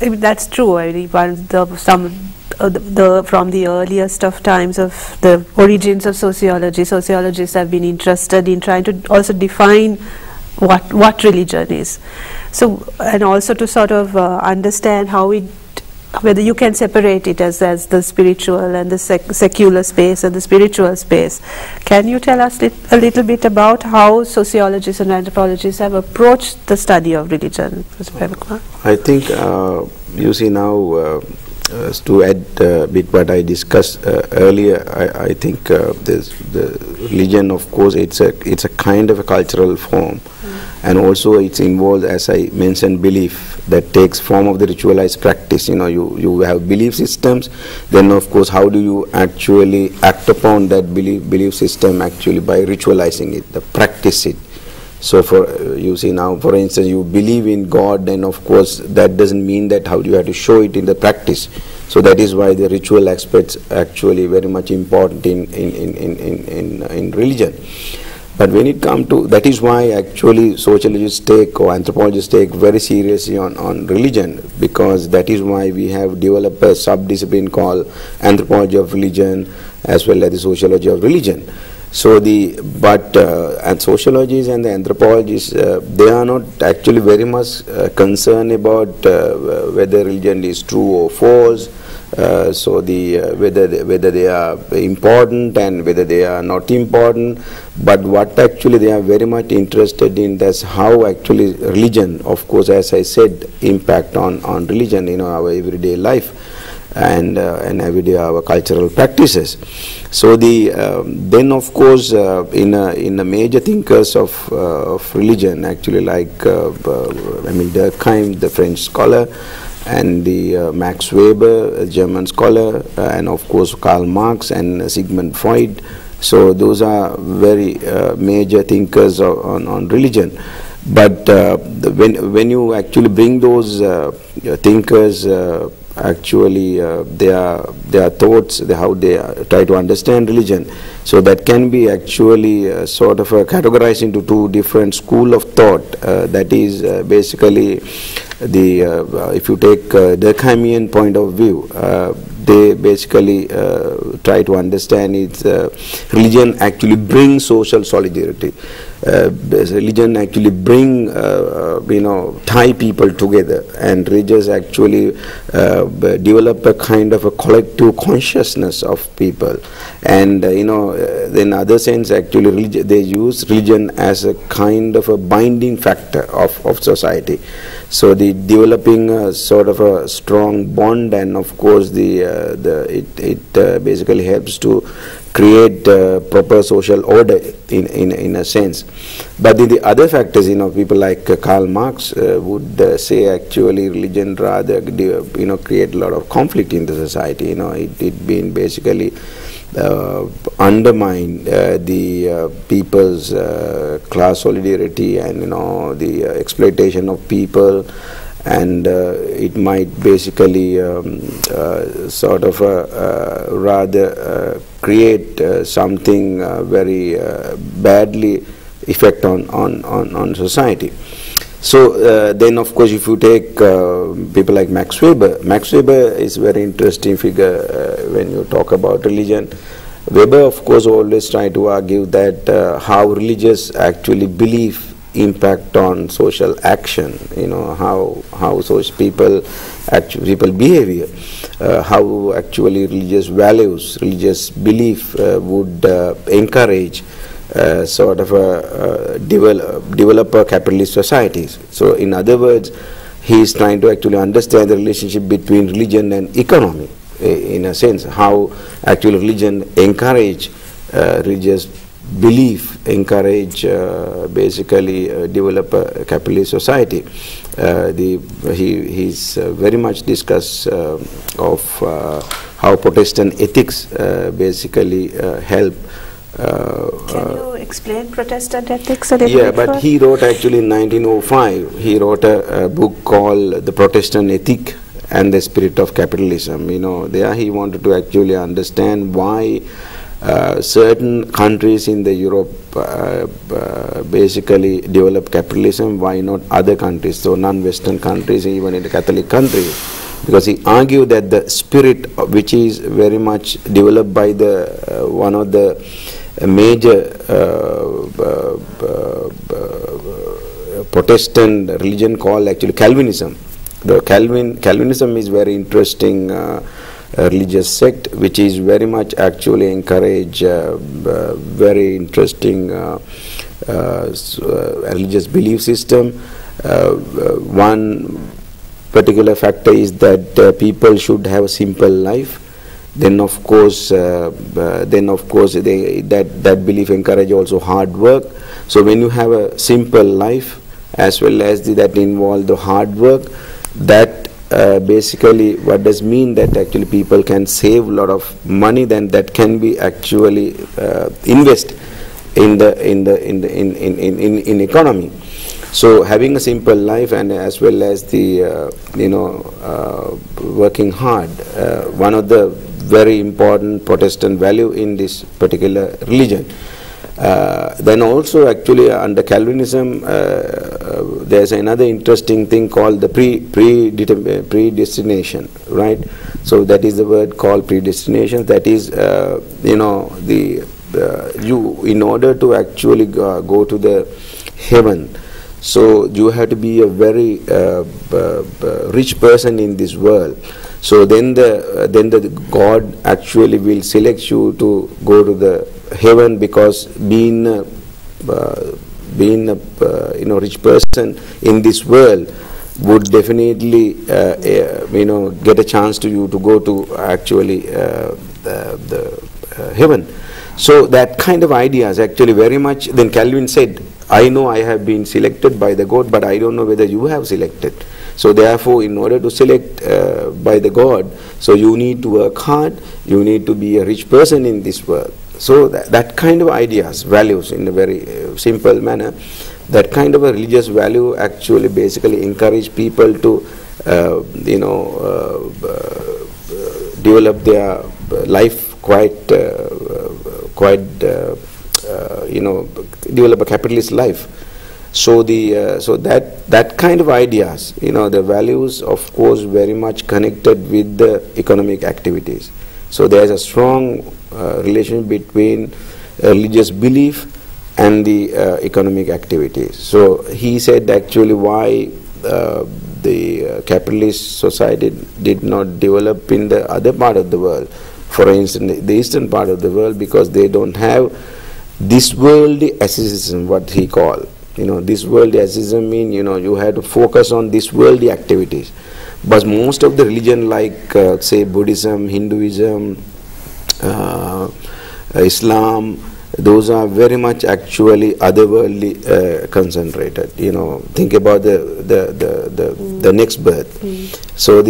I mean, that's true. I mean, from the earliest of times of the origins of sociology, sociologists have been interested in trying to also define what religion is. So, and also to sort of understand how whether you can separate it as the spiritual and the secular space and the spiritual space. Can you tell us a little bit about how sociologists and anthropologists have approached the study of religion? I think you see now, to add a bit what I discussed earlier, I think the religion, of course, it's a kind of a cultural form, and also it's involved, as I mentioned, belief that takes form of the ritualized practice. You have belief systems, then of course how do you actually act upon that belief system actually by ritualizing it, the practice it. So you see now, for instance, you believe in God, then of course that doesn't mean that how do you have to show it in the practice. So that is why the ritual aspects actually very much important in religion. But when it comes to, that is why actually sociologists or anthropologists take very seriously on religion, because that is why we have developed a sub-discipline called anthropology of religion as well as the sociology of religion. So and sociologists and the anthropologists, they are not actually very much concerned about whether religion is true or false. So whether they are important and whether they are not important, but what actually they are very much interested in, that's how actually religion, of course, as I said, impact on religion, our everyday life and everyday our cultural practices. So then of course in the major thinkers of religion actually, like Durkheim, the French scholar, and the Max Weber, a German scholar, and of course Karl Marx and Sigmund Freud. So those are very major thinkers on religion. But when you actually bring those thinkers, actually their thoughts, how they try to understand religion, so that can be actually sort of categorized into two different school of thought. That is basically if you take Durkheimian point of view, they basically try to understand it's religion actually brings social solidarity. Religion actually bring tie people together, and religions actually develop a kind of a collective consciousness of people. And in other sense actually they use religion as a kind of a binding factor of society. So the developing sort of a strong bond, and of course it basically helps to create proper social order in a sense. But in the other factors, people like Karl Marx would say actually religion rather create a lot of conflict in the society. It been basically undermine the people's class solidarity and the exploitation of people, and it might basically sort of rather create something very badly effect on society. So then of course if you take people like Max Weber is a very interesting figure when you talk about religion. Weber of course always try to argue that how religious actually belief impact on social action, how social people behavior, how actually religious values, religious belief would encourage sort of develop a capitalist societies. So in other words, he is trying to actually understand the relationship between religion and economy, in a sense, how actually religion encourage religious belief, encourage basically develop a capitalist society. He's very much discuss of how Protestant ethics basically help. Can you explain Protestant ethics a little bit? Yeah, but he wrote actually in 1905, he wrote a book called The Protestant Ethic and the Spirit of Capitalism. There he wanted to actually understand why certain countries in the Europe basically develop capitalism, why not other countries, so non-Western countries, even in the Catholic countries? Because he argued that the spirit which is very much developed by the one of the major Protestant religion called actually Calvinism. The Calvinism is very interesting religious sect which is very much actually encourage very interesting religious belief system. One particular factor is that people should have a simple life. Then of course that belief encourage also hard work. So when you have a simple life as well as that involve the hard work, that basically what does mean that actually people can save a lot of money, then that can be actually invest in economy. So having a simple life and as well as the working hard, one of the very important Protestant value in this particular religion. Then also actually under Calvinism there's another interesting thing called the predestination, right? So that is the word called predestination. That is you in order to actually go to the heaven, so you have to be a very rich person in this world. So then the God actually will select you to go to the heaven, because being a rich person in this world would definitely get a chance to you to go to actually the heaven. So that kind of ideas actually very much. Then Calvin said, I know I have been selected by the God, but I don't know whether you have selected. So therefore, in order to select by the God, so you need to work hard, you need to be a rich person in this world. So that kind of ideas, values in a very simple manner, that kind of a religious value actually basically encourage people to develop their life quite develop a capitalist life. So that kind of ideas, the values, of course, very much connected with the economic activities. So there is a strong relation between religious belief and the economic activities. So he said actually why the capitalist society did not develop in the other part of the world, for instance the eastern part of the world, because they don't have this worldly asceticism, what he called. This worldly asceticism mean, you have to focus on this worldly activities. But most of the religion like say Buddhism, Hinduism, Islam, those are very much actually otherworldly concentrated. Think about the next birth. So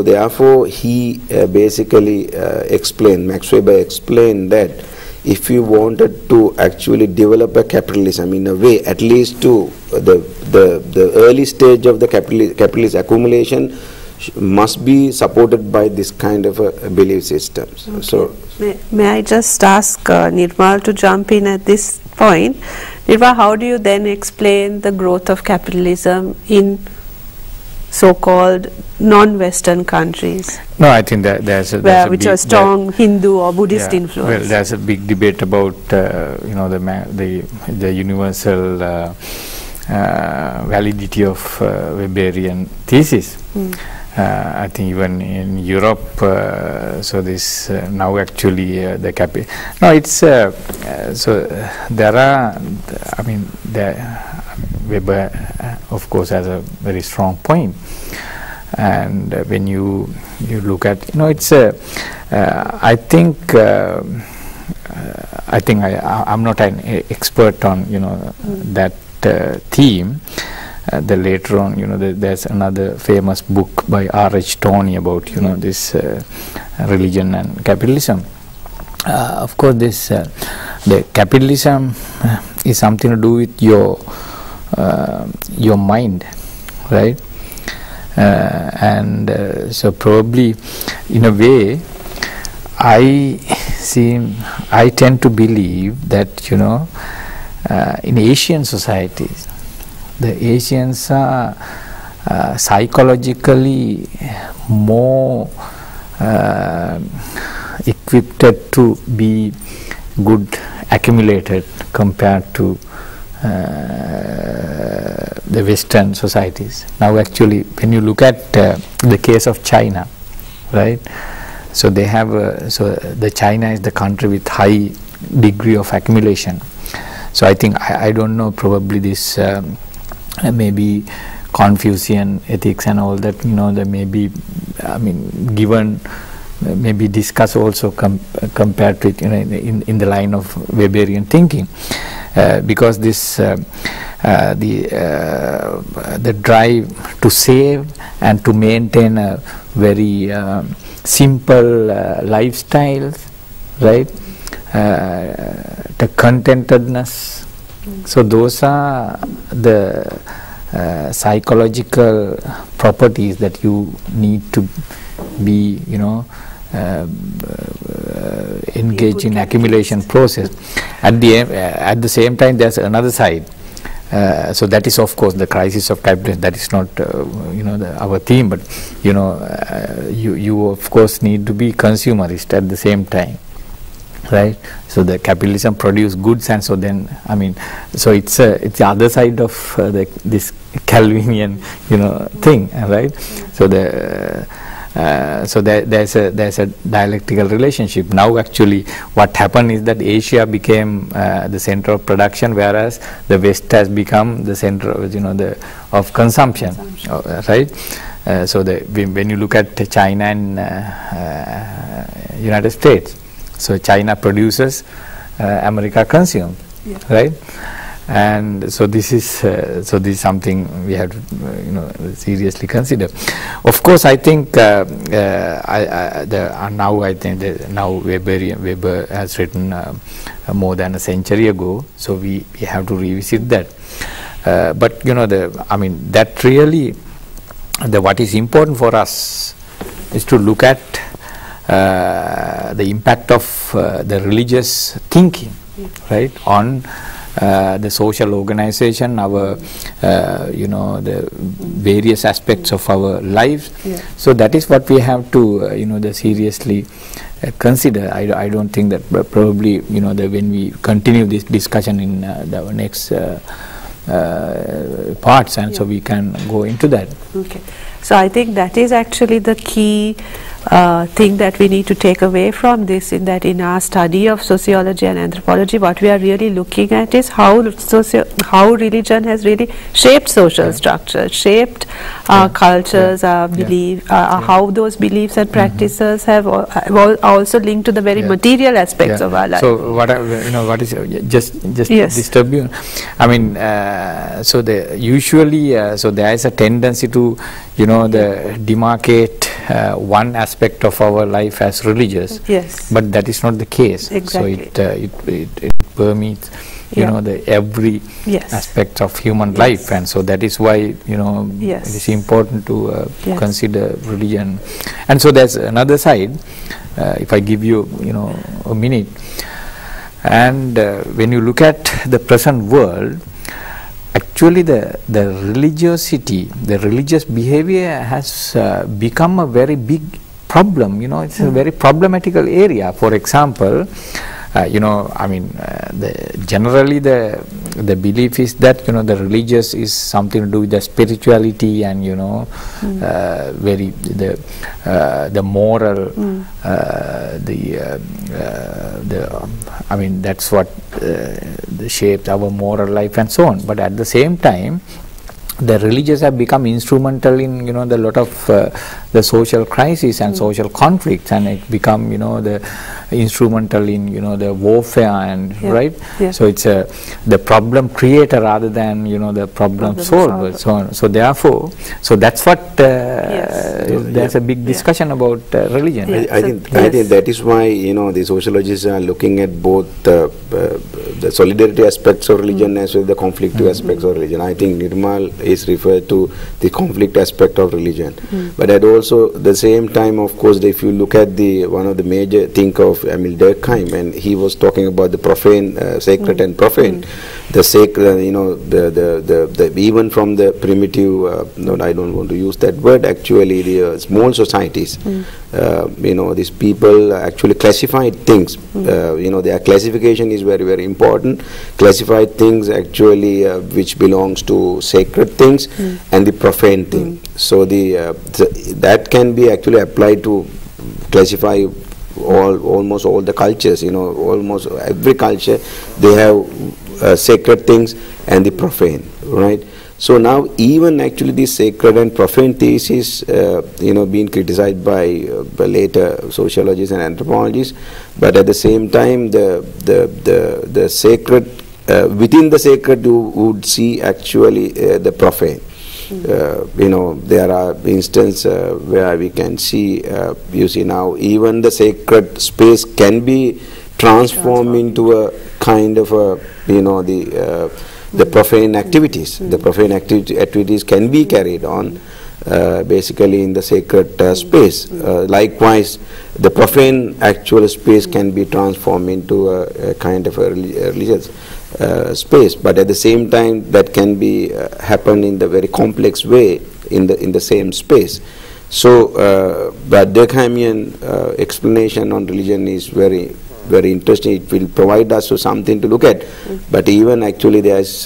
therefore he basically explained, Max Weber explained that if you wanted to actually develop a capitalism in a way, at least to the early stage of the capitalist accumulation must be supported by this kind of belief systems. Okay. So may I just ask Nirmal to jump in at this point? Nirmal, how do you then explain the growth of capitalism in so-called non-Western countries? No, I think that which are strong Hindu or Buddhist influence. Well, there's a big debate about the universal validity of Weberian thesis. I think even in Europe, so this now actually so there are. Weber, of course, has a very strong point. And when you look at, it's I think I'm not an expert on that theme. The later on, there's another famous book by R.H. Toney about this religion and capitalism. Of course, this the capitalism is something to do with your mind, right? So probably in a way I tend to believe that, you know, in Asian societies, the Asians are psychologically more equipped to be good accumulated compared to the Western societies. Now actually, when you look at the case of China, right, so they have so the China is the country with high degree of accumulation. So I think, I don't know, probably this maybe Confucian ethics and all that, you know, they may be, I mean, given, maybe discuss also compared to it, you know, in the line of Weberian thinking, because this the drive to save and to maintain a very simple lifestyle, right, the contentedness. So those are the psychological properties that you need to be, you know, engage in accumulation process. At the same time, there's another side. So that is, of course, the crisis of capitalism. That is not, you know, our theme. But you know, you of course need to be consumerist at the same time, right? So the capitalism produce goods, and so then, I mean, so it's the other side of this Calvinian, you know, thing, right? So there's a dialectical relationship. Now actually what happened is that Asia became the center of production, whereas the West has become the center of, you know, of consumption. Right? So when you look at China and United States, so China produces, America consumes, right? And so this is something we have to, you know, seriously consider. Of course, I think now Weber has written more than a century ago, so we have to revisit that. But you know, I mean, that really, what is important for us is to look at the impact of the religious thinking, right, on the social organization, our you know, the various aspects of our lives. So that is what we have to you know, seriously consider. I don't think that probably, you know, when we continue this discussion in the next parts, and so we can go into that. Okay. So I think that is actually the key thing that we need to take away from this, in that in our study of sociology and anthropology, what we are really looking at is how religion has really shaped social structure, shaped our cultures, our belief, how those beliefs and practices have also linked to the very material aspects of our life. So what what is just disturb you? I mean, so usually so there is a tendency to, you know, demarcate one aspect of our life as religious, but that is not the case. Exactly. So it permeates, you know, every aspect of human life, and so that is why, you know, it is important to consider religion. And so there's another side. If I give you, you know, a minute, and when you look at the present world, actually the religiosity, the religious behavior has become a very big problem. You know, it's a very problematical area. For example, you know, I mean, generally the belief is that, you know, the religious is something to do with the spirituality and, you know, very the moral, I mean, that's what shapes our moral life and so on. But at the same time, the religious have become instrumental in, you know, the lot of the social crisis and social conflicts, and it become, you know, instrumental in, you know, the warfare and right. So it's the problem creator rather than, you know, the problem solver. So therefore, so that's what there's a big discussion about religion. I think that is why, you know, the sociologists are looking at both the solidarity aspects of religion as well as the conflictive aspects of religion. I think Nirmal is referred to the conflict aspect of religion, but at also the same time, of course, if you look at the one of the major think of Emil Durkheim, and he was talking about the profane, sacred and profane. The sacred, you know, the even from the primitive, no, I don't want to use that word, actually the small societies, you know, these people actually classified things, you know, their classification is very, very important. Classified things actually which belongs to sacred things and the profane thing. So that can be actually applied to classify almost all the cultures, you know, almost every culture, they have sacred things and the profane, right? So now even actually the sacred and profane thesis, you know, being criticized by later sociologists and anthropologists, but at the same time the sacred, within the sacred you would see actually the profane. You know, there are instances where we can see, you see now, even the sacred space can be transformed into a kind of a, you know, the profane activities. The profane activities can be carried on basically in the sacred space. Likewise, the profane actual space can be transformed into a kind of a religious space, but at the same time that can be happen in the very complex way in the same space. So but Durkheimian explanation on religion is very, very interesting. It will provide us with something to look at. But even actually there is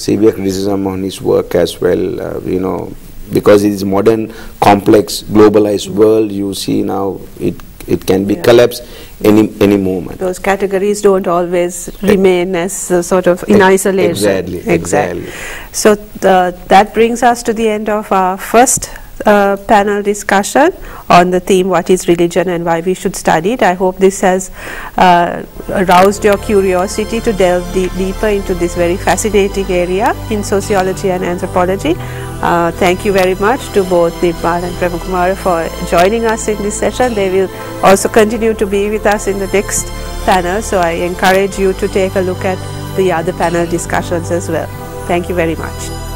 severe criticism on his work as well, you know, because it is modern, complex, globalized world. You see now it can be collapsed any moment. Those categories don't always remain as sort of in isolation. Exactly. So that brings us to the end of our first panel discussion on the theme, what is religion and why we should study it. I hope this has aroused your curiosity to delve deeper into this very fascinating area in sociology and anthropology. Thank you very much to both Nirmal and Premakumara for joining us in this session. They will also continue to be with us in the next panel, so I encourage you to take a look at the other panel discussions as well. Thank you very much.